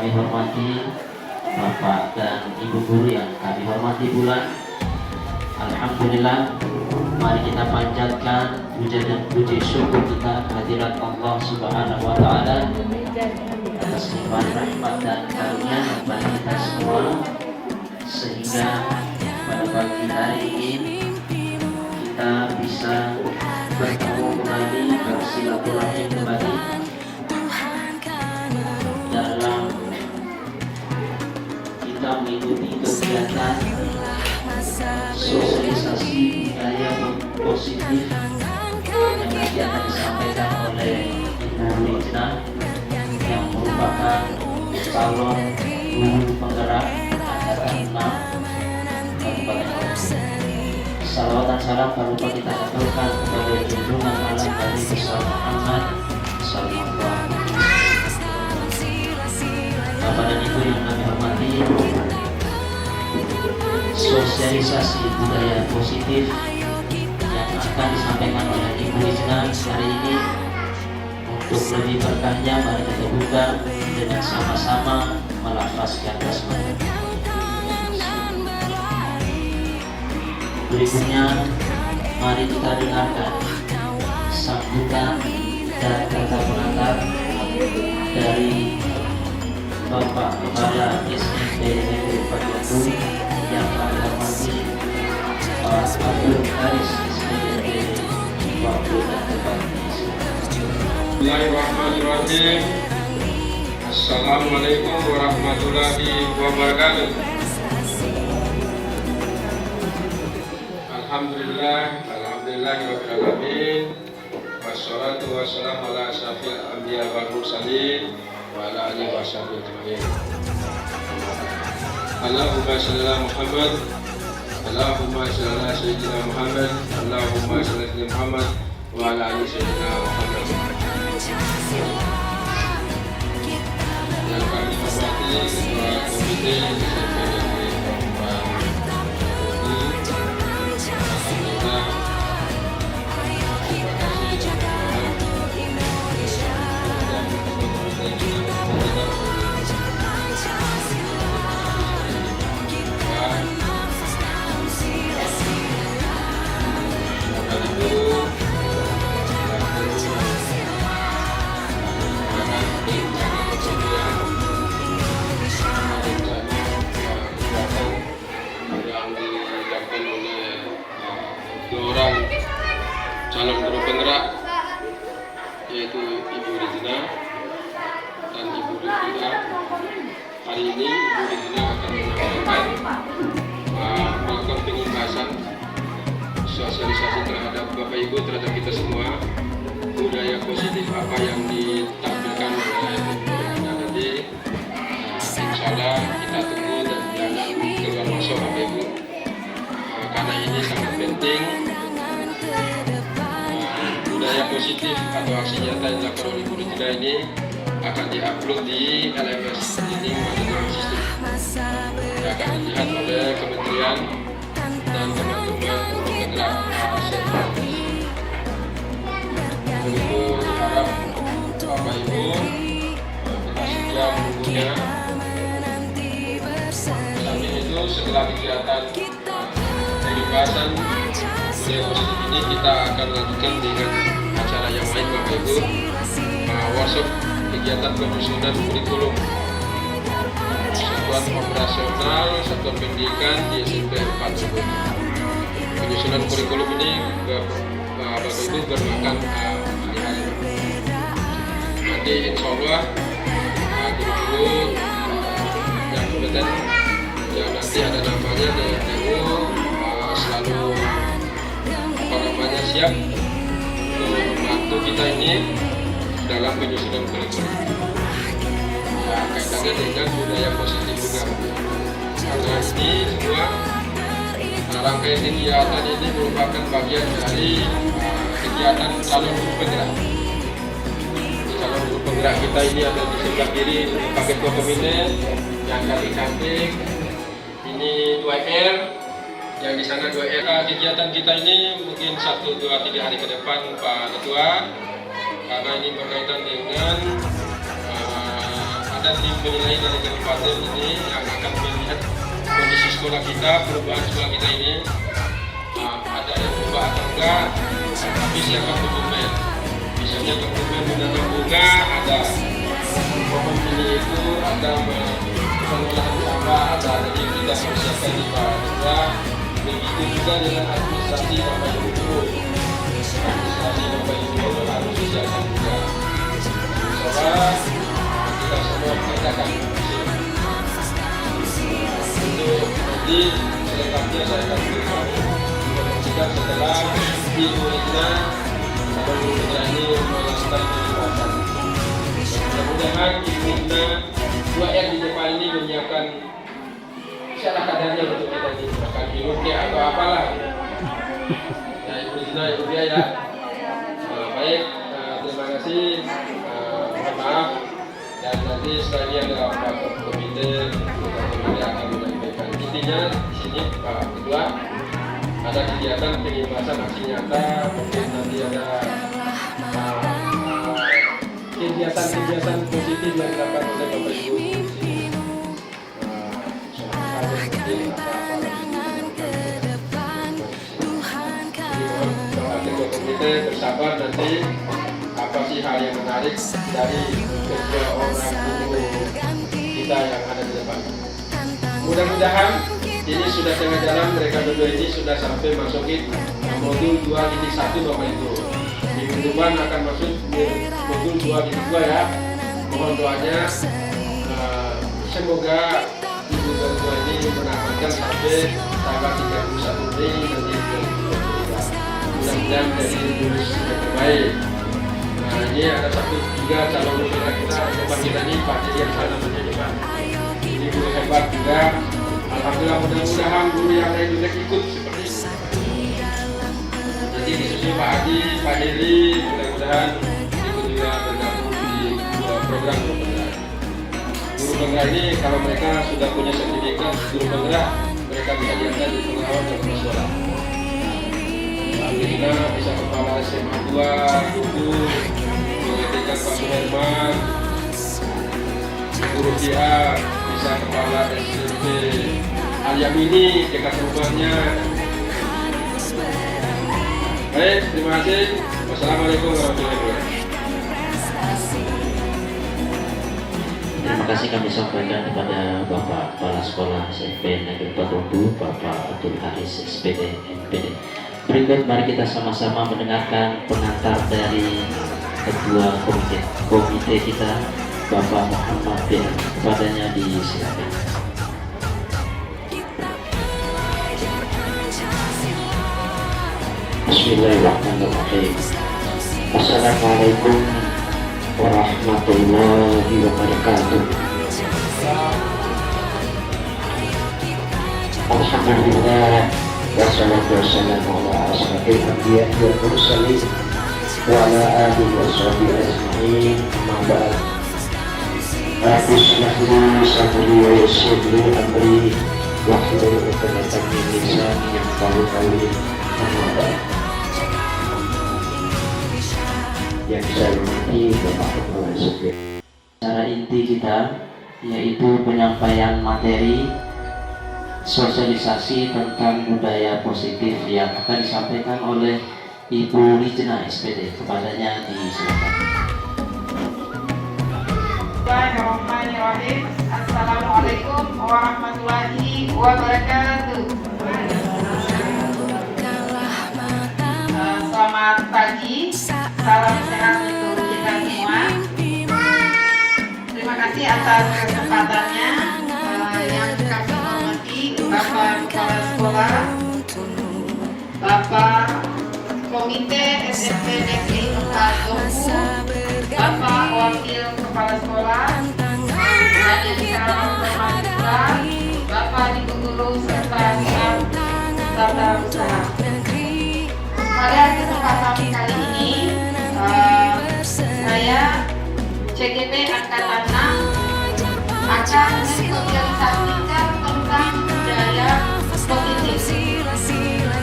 kami hormati, Bapak dan Ibu guru yang kami hormati pula. Alhamdulillah, mari kita panjatkan puja dan puji syukur kita kehadirat Allah Subhanahu wa Ta'ala atas limpahan rahmat dan karunia kepada kita semua, sehingga pada pagi hari ini kita bisa bertemu kembali, bersilaturahmi kembali dalam kita mengikuti kegiatan sosialisasi budaya positif yang nanti akan disampaikan oleh Ibu Rizna yang merupakan calon guru penggerak angkatan 6 Kabupaten Kota. Salawat dan salam tak lupa kita aturkan kepada junjungan alam Nabi besar Muhammad Sallallahu Alaihi Wasallam. Bapak dan Ibu yang kami hormati, sosialisasi budaya positif yang akan disampaikan oleh Ibu Rizna hari ini, untuk lebih berkahnya mari kita buka dengan sama-sama melafazkan basmalah. Berikutnya mari kita dengarkan sambutan dan kata pengantar dari Bapak Kepala SMP Negeri Patutu yang kami hormati, Pak Abdul Haris SPDP waktu dan tempat. Bismillahirrahmanirrahim. Assalamualaikum warahmatullahi wabarakatuh. Alhamdulillahirabbil alamin. Wassalatu wassalamu ala asyrafil anbiya wal mursalin wa ala alihi washabihi ajmain. Allahumma shalli ala Muhammad, Allahumma shalli ala sayyidina Muhammad, Allahumma shalli ala Muhammad wa ala ali sayyidina Muhammad. Yang kami hormati Ketua Komite orang calon guru penggerak, yaitu Ibu Rizna dan Ibu Rizna. Hari ini Ibu Rizna akan menyampaikan melakukan penjelasan sosialisasi terhadap Bapak Ibu, terhadap kita semua, budaya positif apa yang ditampilkan oleh Ibu Rizna tadi. Insya Allah kita tunggu dan jangan keluar masuk Bapak Ibu, karena ini sangat penting. Budaya positif atau aksi nyata yang dilakukan oleh Ibu Rizna ini akan diupload di LMS Learning Management System yang akan dilihat oleh kementerian dan teman-teman guru penggerak. Begitu harap Bapak Ibu kita sedia menunggunya. Sambil itu setelah kegiatan pembahasan budaya positif ini, kita akan lanjutkan dengan acara yang lain Bapak Ibu, workshop kegiatan penyusunan kurikulum satuan operasional satuan pendidikan di SMP 4 tersebut. Penyusunan kurikulum ini Bapak Ibu bermakan hari-hari. Nanti insya Allah guru-guru yang kompeten yang nanti ada namanya di DU selalu siap untuk membantu kita ini dalam penyusunan kurikulum. Ya, kaitannya dengan budaya positif juga. Karena ini semua rangkaian kegiatan ini merupakan bagian dari kegiatan calon guru penggerak. Calon guru penggerak kita ini ada di sebelah kiri Pak Ketua Komite yang cantik. Ini 2R. Yang di sana 2R. Kegiatan kita ini mungkin 1, 2, 3 hari ke depan Pak Ketua, karena ini berkaitan dengan ada tim penilai dari kabupaten ini yang akan melihat kondisi sekolah kita, perubahan sekolah kita ini. Ada yang berubah atau enggak, tapi siapa dokumen. Misalnya dokumen menanam bunga, ada pohon ini itu, ada pengolahan sampah, ada, jadi kita harus siapkan di Pak. Begitu juga dengan administrasi Bapak Ibu. Administrasi Bapak Ibu harus disiapkan juga. Soalnya kita semua kerjakan. Untuk nanti selengkapnya saya akan beritahu. Jika setelah Ibu Rina atau Ibu Rina ini melakukan penjelasan, mudah-mudahan Ibu Rina 2R di depan ini menyiapkan salah kadarnya untuk kita ini, makan minumnya atau apalah. Ya, Ibu Rina, Ibu Bia ya. Baik, terima kasih. Mohon maaf. Dan nanti sekalian dalam rapat komite akan menyampaikan. Intinya di sini Pak Ketua, ada kegiatan pengibasan aksi nyata, mungkin nanti ada kegiatan positif yang dilakukan oleh Bapak Ibu. Ketua komite bersabar nanti apa sih hal yang menarik dari kerja orang guru kita yang ada di depan. Mudah-mudahan ini sudah tengah jalan, mereka berdua ini sudah sampai masukin modul 2.1 Bapak Ibu. Minggu depan akan masuk modul 2.2 ya. Mohon doanya, semoga Ibu berdua ini menamatkan sampai tanggal 31 Mei nanti 2023. Mudah-mudahan jadi lulus yang terbaik. Nah, ini ada juga calon lulusan kita, Bapak kita ini Pak Jirian sana menjadi Pak. Ini guru hebat juga. Alhamdulillah, mudah-mudahan guru yang lain juga ikut seperti itu. Nanti disusul Pak Haji, Pak Heri, mudah-mudahan ikut juga bergabung di program guru penggerak. Guru penggerak ini kalau mereka sudah punya sertifikat guru penggerak, mereka bisa diangkat di pengetahuan dan sekolah. Alhamdulillah bisa kepala SMA 2, guru, menggantikan Pak Suherman, guru PA, bisa kepala SMP Al-Yamini, dekat rumahnya. Baik, terima kasih. Wassalamualaikum warahmatullahi wabarakatuh. Terima kasih kami sampaikan kepada Bapak Kepala Sekolah SMP Negeri Patobu, Bapak Abdul Haris SPD MPD. Berikut mari kita sama-sama mendengarkan pengantar dari Ketua Komite kita, Bapak Muhammad bin. Kepadanya disilakan. Bismillahirrahmanirrahim. Assalamualaikum warahmatullahi wabarakatuh. Alhamdulillah, wassalatu wassalamu ala asyrafil anbiya wal mursalin wa ala alihi washabihi ajma'in. Amma ba'd. Rabbi shrah li sadri wa yassir li amri wahlul 'uqdatam min lisani yafqahu qawli. Amma ba'd. Yang saya hormati Bapak Kepala SMP. Cara inti kita yaitu penyampaian materi sosialisasi tentang budaya positif yang akan disampaikan oleh Ibu Lijna SPD. Kepadanya disilakan. Bismillahirrahmanirrahim. Assalamualaikum warahmatullahi wabarakatuh. Selamat pagi, salam sehat untuk kita semua. Terima kasih atas kesempatannya yang kami hormati Bapak Kepala Sekolah, Bapak Komite SMP Negeri 4 Dompu, Bapak Wakil Kepala Sekolah, dan yang saya hormati juga Bapak Ibu Guru serta staf tata usaha. Pada kesempatan kali ini saya CGP Angkatan 6 akan mensosialisasikan tentang budaya positif.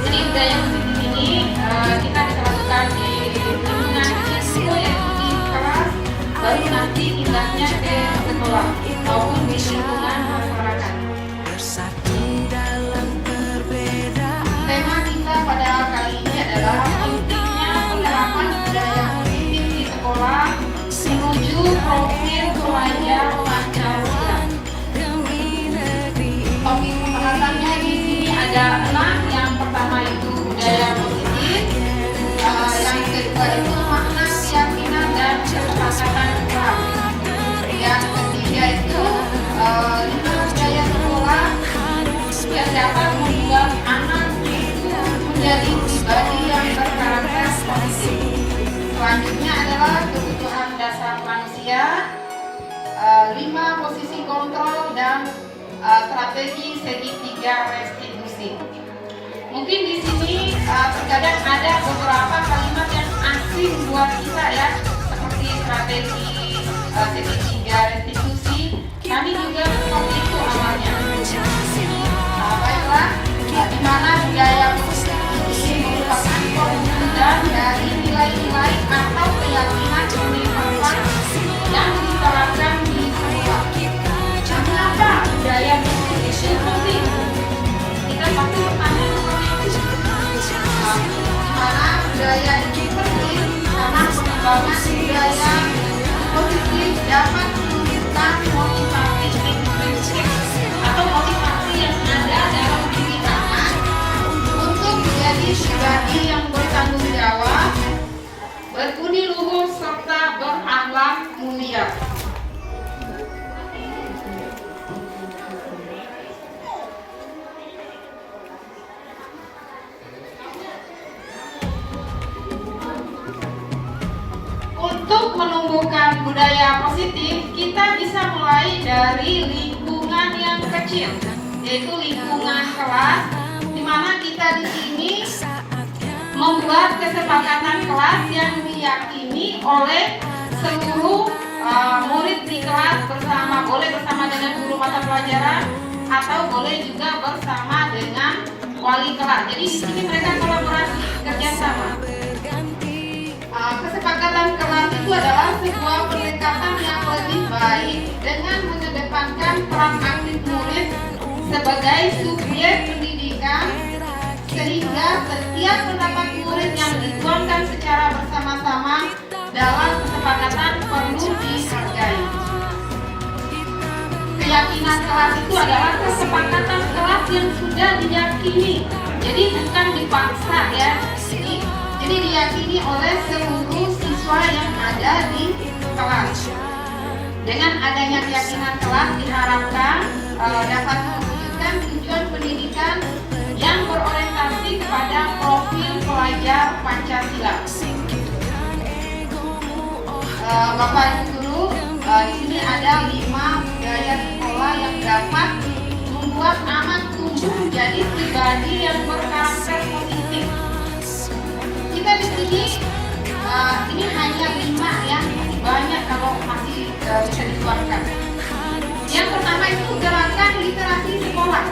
Jadi budaya positif ini kita bisa lakukan di lingkungan itu, yaitu di kelas, baru nanti pindahnya ke sekolah. ada 6. Yang pertama itu budaya positif, yang kedua itu makna, keyakinan, dan kesepakatan kelas. Yang ketiga itu 5 budaya sekolah yang dapat membuat anak itu menjadi pribadi yang berkarakter positif. Selanjutnya adalah kebutuhan dasar manusia, 5 posisi kontrol, dan strategi segitiga restitusi. Mungkin di sini terkadang ada beberapa kalimat yang asing buat kita ya, seperti strategi segitiga restitusi. Kami juga seperti itu awalnya. Baiklah, di mana budaya positif ini merupakan perwujudan dari nilai-nilai atau keyakinan universal yang diterapkan di sekolah. Kenapa budaya positif itu penting? Kita pasti bertanya di mana budaya itu penting, karena pengembangan budaya positif dapat menunjukkan motivasi intrinsik atau motivasi yang ada dalam diri anak untuk menjadi pribadi yang bertanggung jawab, berbudi luhur, serta berakhlak mulia. Untuk menumbuhkan budaya positif, kita bisa mulai dari lingkungan yang kecil, yaitu lingkungan kelas, di mana kita di sini membuat kesepakatan kelas yang diyakini oleh seluruh murid di kelas boleh bersama dengan guru mata pelajaran atau boleh juga bersama dengan wali kelas. Jadi di sini mereka kolaborasi, kerjasama. Kesepakatan kelas itu adalah sebuah pendekatan yang lebih baik dengan mengedepankan peran aktif murid sebagai subjek pendidikan, sehingga setiap pendapat murid yang dituangkan secara bersama-sama dalam kesepakatan perlu dihargai. Keyakinan kelas itu adalah kesepakatan kelas yang sudah diyakini, jadi bukan dipaksa ya. Jadi diyakini oleh seluruh siswa yang ada di kelas. Dengan adanya keyakinan kelas diharapkan dapat mewujudkan tujuan pendidikan yang berorientasi kepada profil pelajar Pancasila. Bapak Ibu Guru, di sini ada 5 budaya sekolah yang dapat membuat anak tumbuh menjadi pribadi yang berkarakter positif. Kita di sini ini hanya 5 ya, masih banyak kalau masih bisa dituangkan. Yang pertama itu gerakan literasi sekolah.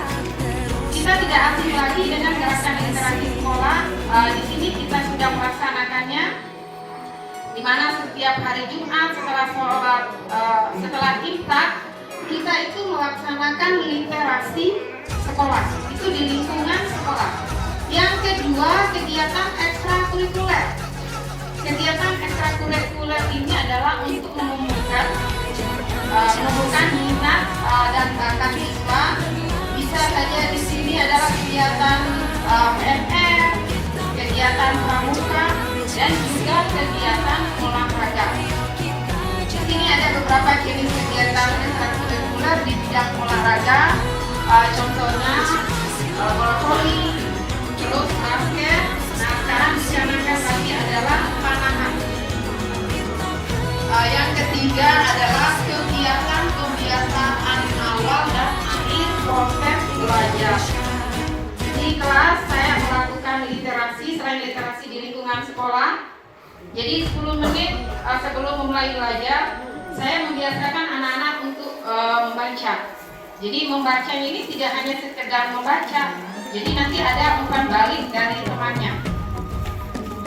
Kita tidak asing lagi dengan gerakan literasi sekolah. Di sini kita sudah melaksanakannya, di mana setiap hari Jumat setelah imsak kita itu melaksanakan literasi sekolah. Itu di lingkungan sekolah. Yang kedua, kegiatan ekstrakurikuler. Kegiatan ekstrakurikuler ini adalah untuk menumbuhkan minat dan bakat siswa. Bisa saja di sini adalah kegiatan PNR, kegiatan pramuka, dan juga kegiatan olahraga. Di sini ada beberapa jenis kegiatan ekstrakurikuler di bidang olahraga, contohnya bola voli, terus basket. Nah, sekarang dicanangkan lagi adalah panahan. Yang ketiga adalah kegiatan pembiasaan awal dan akhir proses belajar. Di kelas saya melakukan literasi, selain literasi di lingkungan sekolah. Jadi 10 menit sebelum memulai belajar, saya membiasakan anak-anak untuk membaca. Jadi membacanya ini tidak hanya sekedar membaca, jadi nanti ada umpan balik dari temannya.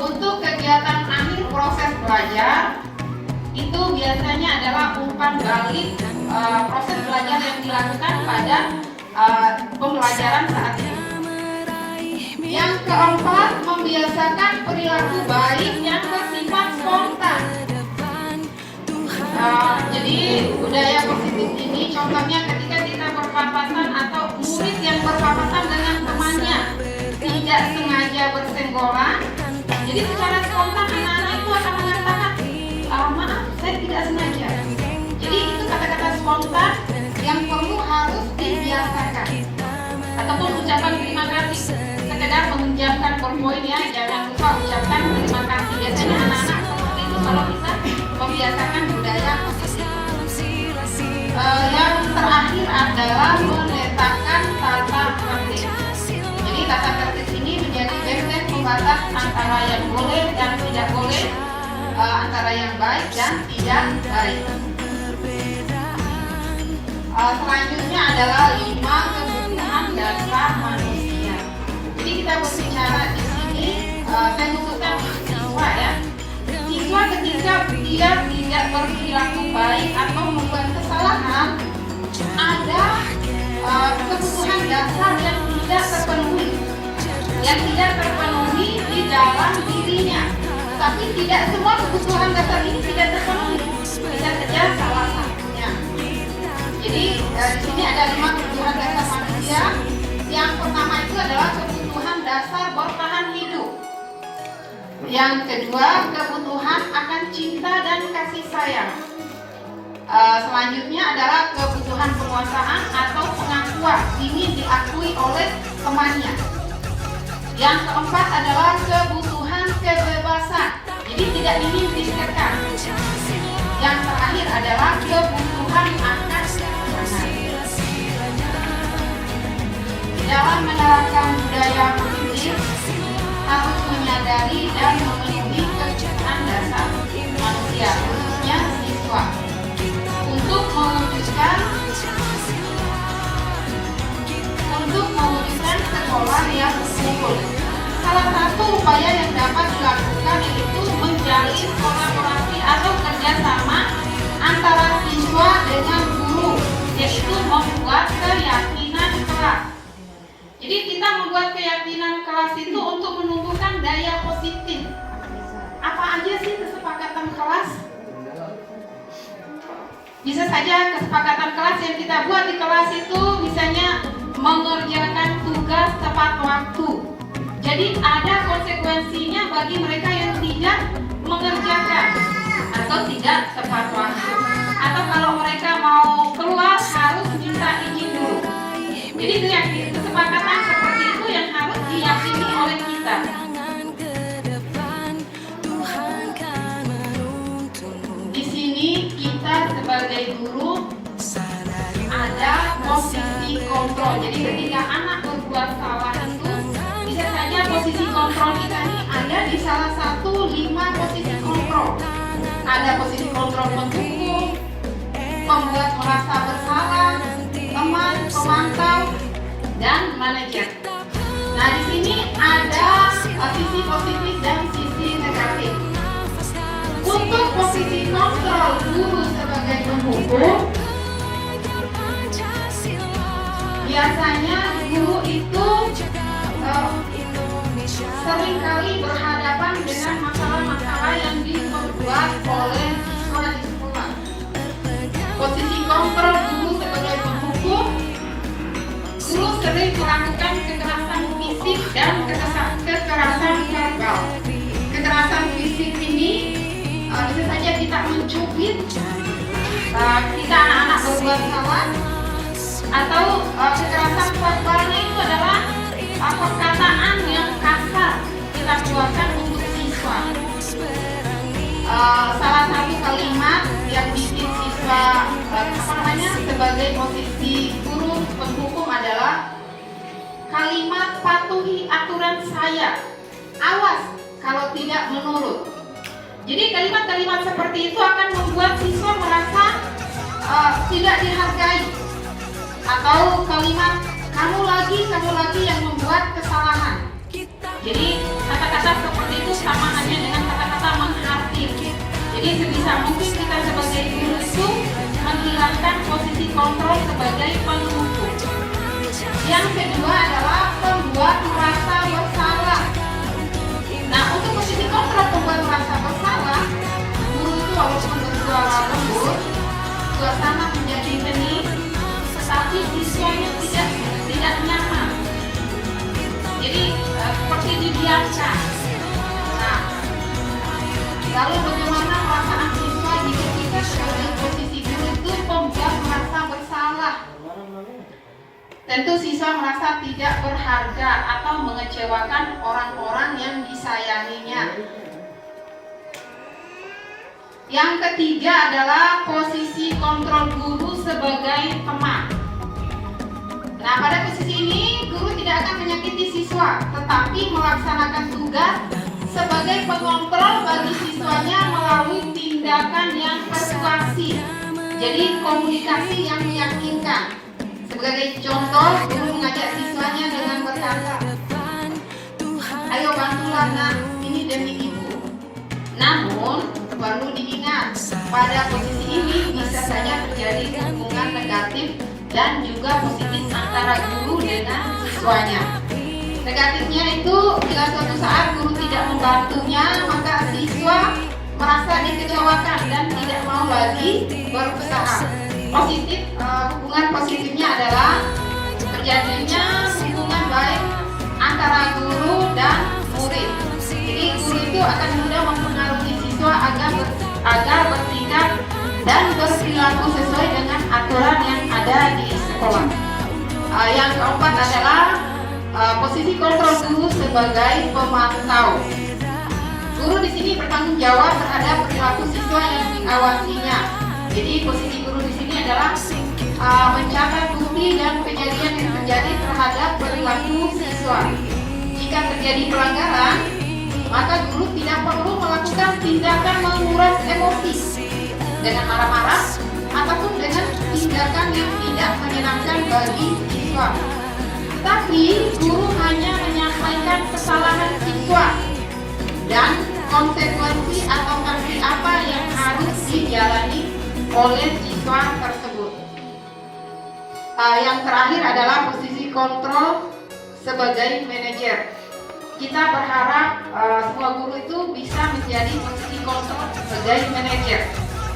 Untuk kegiatan akhir proses belajar, itu biasanya adalah umpan balik proses belajar yang dilakukan pada pembelajaran saat ini. Yang keempat, membiasakan perilaku baik yang bersifat spontan. Jadi budaya positif ini contohnya ketika kita berpapasan atau murid yang berpapasan dengan temannya tidak sengaja bersenggolan, jadi secara spontan anak-anak itu akan mengatakan, maaf, saya tidak sengaja. Jadi itu kata-kata spontan yang perlu harus dibiasakan. Ataupun ucapan terima kasih, sekedar mengucapkan poin ya, jangan lupa ucapkan terima kasih. Biasanya anak-anak seperti itu kalau bisa membiasakan budaya positif. Yang terakhir adalah meletakkan tata tertib. Jadi tata tertib ini menjadi benteng pembatas antara yang boleh dan tidak boleh, antara yang baik dan tidak baik. Selanjutnya adalah 5 kebutuhan dasar manusia. Jadi kita berbicara di sini, saya khususkan siswa ya. Siswa ketika dia tidak berperilaku baik atau membuat kesalahan, ada kebutuhan dasar yang tidak terpenuhi, di dalam dirinya. Tapi tidak semua kebutuhan dasar ini tidak terpenuhi. Bisa saja salah satunya. Jadi di sini ada 5 kebutuhan dasar manusia. Yang pertama itu adalah kebutuhan dasar bertahan hidup. Yang kedua, kebutuhan akan cinta dan kasih sayang. Selanjutnya adalah kebutuhan penguasaan atau pengakuan, ingin diakui oleh temannya. Yang keempat adalah kebutuhan kebebasan, jadi tidak ingin ditekan. Yang terakhir adalah kebutuhan akan kesenangan. Dalam menerapkan budaya positif, harus menyadari dan memenuhi kebutuhan dasar manusia, khususnya siswa, untuk mewujudkan sekolah yang unggul. Salah satu upaya yang dapat dilakukan yaitu menjalin kolaborasi atau kerjasama antara siswa dengan guru, yaitu membuat keyakinan kelas. Jadi kita membuat keyakinan kelas itu untuk menumbuhkan daya positif. Apa aja sih kesepakatan kelas? Bisa saja kesepakatan kelas yang kita buat di kelas itu misalnya mengerjakan tugas tepat waktu. Jadi ada konsekuensinya bagi mereka yang tidak mengerjakan atau tidak tepat waktu. Atau kalau mereka mau keluar harus minta izin dulu. Jadi kesepakatan seperti itu yang harus diyakini oleh kita. Di sini kita sebagai guru ada posisi kontrol. Jadi ketika anak berbuat salah itu bisa saja posisi kontrol kita ini ada di salah satu 5 posisi kontrol. Ada posisi kontrol pendukung, pembuat merasa bersalah, teman, pemantau, dan manajer. Nah, di sini ada sisi positif dan sisi negatif. Untuk posisi kontrol guru sebagai pendukung, biasanya guru itu seringkali berhadapan dengan masalah-masalah yang diperbuat oleh siswa di sekolah. Posisi kontrol guru sebagai pendukung, guru sering melakukan kekerasan fisik dan kekerasan verbal. Kekerasan fisik ini bisa saja kita mencubit, kita anak-anak berbuat salah, atau kekerasan verbalnya itu adalah perkataan yang kasar kita keluarkan untuk siswa. Salah satu kalimat yang bikin siswa sebagai posisi guru pendukung adalah kalimat patuhi aturan saya, awas kalau tidak menurut. Jadi kalimat-kalimat seperti itu akan membuat siswa merasa tidak dihargai. Atau kalimat kamu lagi yang membuat kesalahan. Jadi kata-kata seperti itu sama hanya dengan kata-kata menghakim. Jadi sebisa mungkin kita sebagai guru itu menghilangkan posisi kontrol sebagai pendukung. Yang kedua adalah pembuat merasa bersalah. Nah, untuk posisi kontrol pembuat merasa bersalah, guru itu walaupun bersuara lembut, suasana menjadi hening, tapi siswanya tidak seperti didiamkan. Nah, lalu bagaimana perasaan siswa jika kita sebagai posisi guru itu membuat merasa bersalah? Tentu siswa merasa tidak berharga atau mengecewakan orang-orang yang disayanginya. Yang ketiga adalah posisi kontrol guru sebagai teman. Nah, pada posisi ini guru tidak akan menyakiti siswa, tetapi melaksanakan tugas sebagai pengontrol bagi siswanya melalui tindakan yang persuasif. Jadi komunikasi yang meyakinkan. Sebagai contoh, guru mengajak siswanya dengan berkata, "Ayo bantulah nak, ini demi ibu." Namun, perlu diingat, pada posisi ini bisa saja terjadi hubungan negatif dan juga positif antara guru dengan siswanya. Negatifnya itu, bila suatu saat guru tidak membantunya, maka siswa merasa dikecewakan dan tidak mau lagi berusaha. Hubungan positifnya adalah terjadinya hubungan baik antara guru dan murid. Jadi guru itu akan mudah mempengaruhi siswa agar bersikap dan berperilaku sesuai dengan aturan yang ada di sekolah. Yang keempat adalah posisi kontrol guru sebagai pemantau. Guru di sini bertanggung jawab terhadap perilaku siswa yang diawasinya. Jadi posisi guru di sini adalah mencatat bukti dan kejadian yang terjadi terhadap perilaku siswa. Jika terjadi pelanggaran, maka guru tidak perlu melakukan tindakan menguras emosi dengan marah-marah ataupun dengan tindakan yang tidak menyenangkan bagi siswa. Tapi guru hanya menyampaikan kesalahan siswa dan konsekuensi atau sanksi apa yang harus dijalani oleh siswa tersebut. Yang terakhir adalah posisi kontrol sebagai manajer. Kita berharap semua guru itu bisa menjadi posisi kontrol sebagai manajer.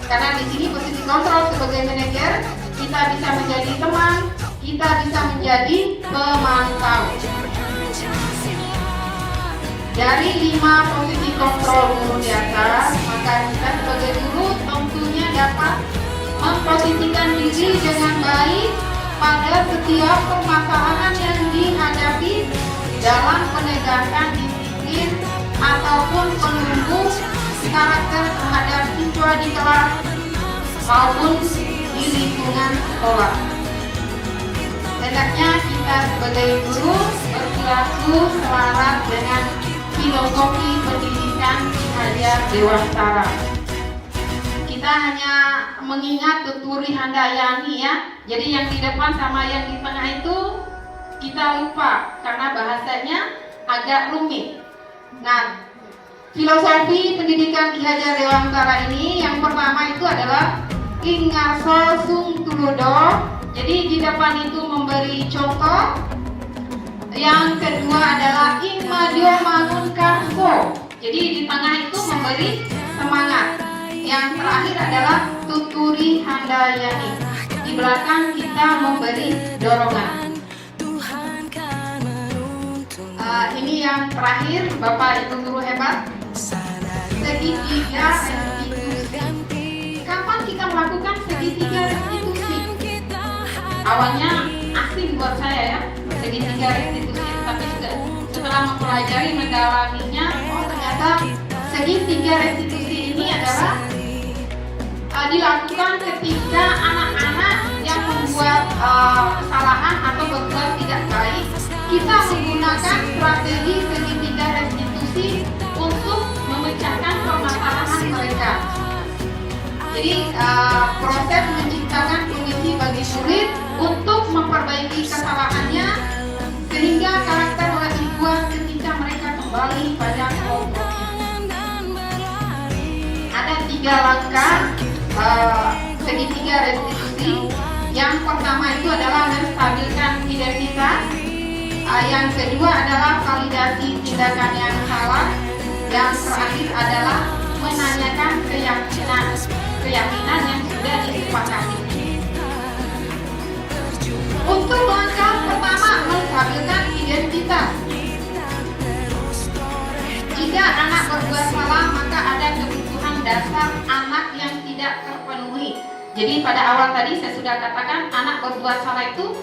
Karena di sini posisi kontrol sebagai manajer, kita bisa menjadi teman, kita bisa menjadi pemantau. Dari 5 posisi kontrol guru di atas, maka kita sebagai guru tentunya dapat memposisikan diri dengan baik pada setiap permasalahan yang dihadapi dalam penegakan disiplin ataupun penumbuh karakter terhadap siswa di kelas maupun di lingkungan sekolah. Hendaknya kita sebagai guru berperilaku selaras dengan filosofi pendidikan Ki Hajar Dewantara. Kita hanya mengingat Tuturi Handayani ya. Jadi yang di depan sama yang di tengah itu kita lupa karena bahasanya agak rumit. Nah, filosofi pendidikan Ki Hajar Dewantara ini yang pertama itu adalah Ing Ngarso Sung Tulodo. Jadi di depan itu memberi contoh. Yang kedua adalah Ing Madyo Mangun Karso. Jadi di tengah itu memberi semangat. Yang terakhir adalah Tuturi Handayani. Di belakang kita memberi dorongan. Ini yang terakhir, Bapak Ibu guru hebat. Segitiga restitusi. Kapan kita melakukan segitiga restitusi? Awalnya asing buat saya ya, segitiga restitusi, tapi setelah mempelajari, mendalaminya, oh ternyata segitiga restitusi ini adalah dilakukan ketika anak-anak yang membuat kesalahan atau berbuat tidak baik, kita menggunakan strategi segitiga restitusi untuk memecahkan permasalahan mereka. Jadi proses menciptakan kondisi bagi murid untuk memperbaiki kesalahannya sehingga karakter lebih kuat ketika mereka kembali pada kelompoknya. Ada 3 langkah segitiga restitusi. Yang pertama itu adalah menstabilkan identitas. Yang kedua adalah validasi tindakan yang salah. Yang terakhir adalah menanyakan keyakinan yang sudah disepakati. Untuk langkah pertama, menstabilkan identitas. dasar anak yang tidak terpenuhi. Jadi pada awal tadi saya sudah katakan anak berbuat salah itu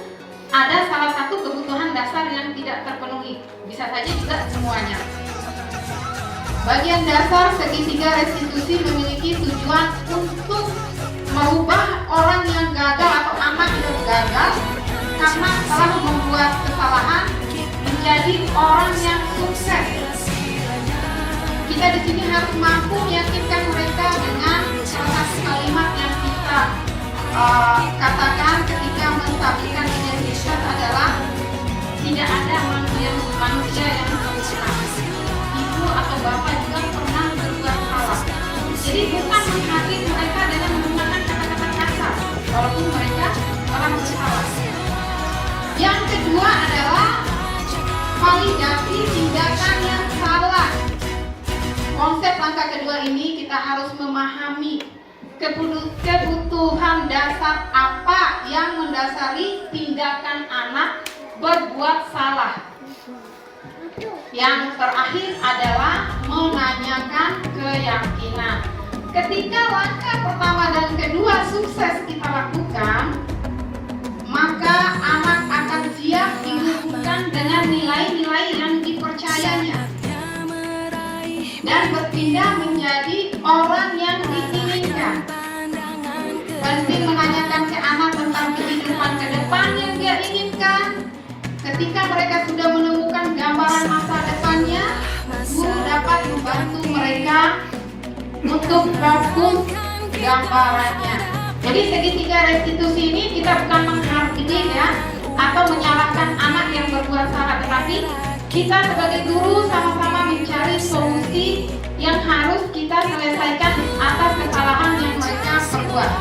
ada salah satu kebutuhan dasar yang tidak terpenuhi. Bisa saja juga semuanya. Bagian dasar segitiga restitusi memiliki tujuan untuk merubah orang yang gagal atau anak yang gagal karena telah membuat kesalahan menjadi orang yang sukses. Kita di sini harus mampu meyakinkan mereka dengan salah satu kalimat yang kita katakan ketika menstabilkan identitas adalah tidak ada manusia yang sempurna. Ibu atau bapak juga pernah berbuat salah. Jadi bukan menghakimi mereka dengan menggunakan kata-kata kasar, walaupun mereka telah bersalah. Yang kedua adalah validasi tindakan yang salah. Konsep langkah kedua ini kita harus memahami kebutuhan dasar apa yang mendasari tindakan anak berbuat salah. Yang terakhir adalah menanyakan keyakinan. Ketika langkah pertama dan kedua sukses kita lakukan, maka anak akan siap dihubungkan dengan nilai-nilai yang dipercayanya dan berpindah menjadi orang yang diinginkan. Penting menanyakan ke anak tentang kehidupan ke depan yang dia inginkan. Ketika mereka sudah menemukan gambaran masa depannya, guru dapat membantu mereka untuk fokus gambarannya. Jadi segitiga restitusi ini kita bukan menghakimi ya atau menyalahkan anak yang berbuat salah, tetapi kita sebagai guru sama-sama mencari solusi yang harus kita selesaikan atas kesalahan yang mereka perbuat.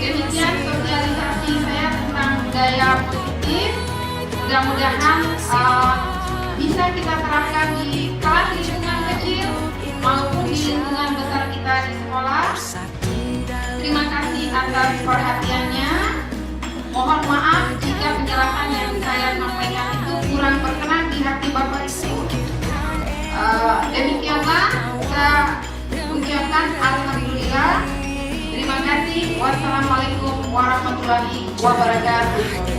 Demikian sosialisasi saya tentang budaya positif. Mudah-mudahan bisa kita terapkan di kelas lingkungan kecil maupun di lingkungan besar kita di sekolah. Terima kasih atas perhatiannya. Mohon maaf jika penjelasan yang saya sampaikan itu kurang berkenan di hati Bapak Ibu. Demikianlah saya ucapkan alhamdulillah. Terima kasih. Wassalamualaikum warahmatullahi wabarakatuh.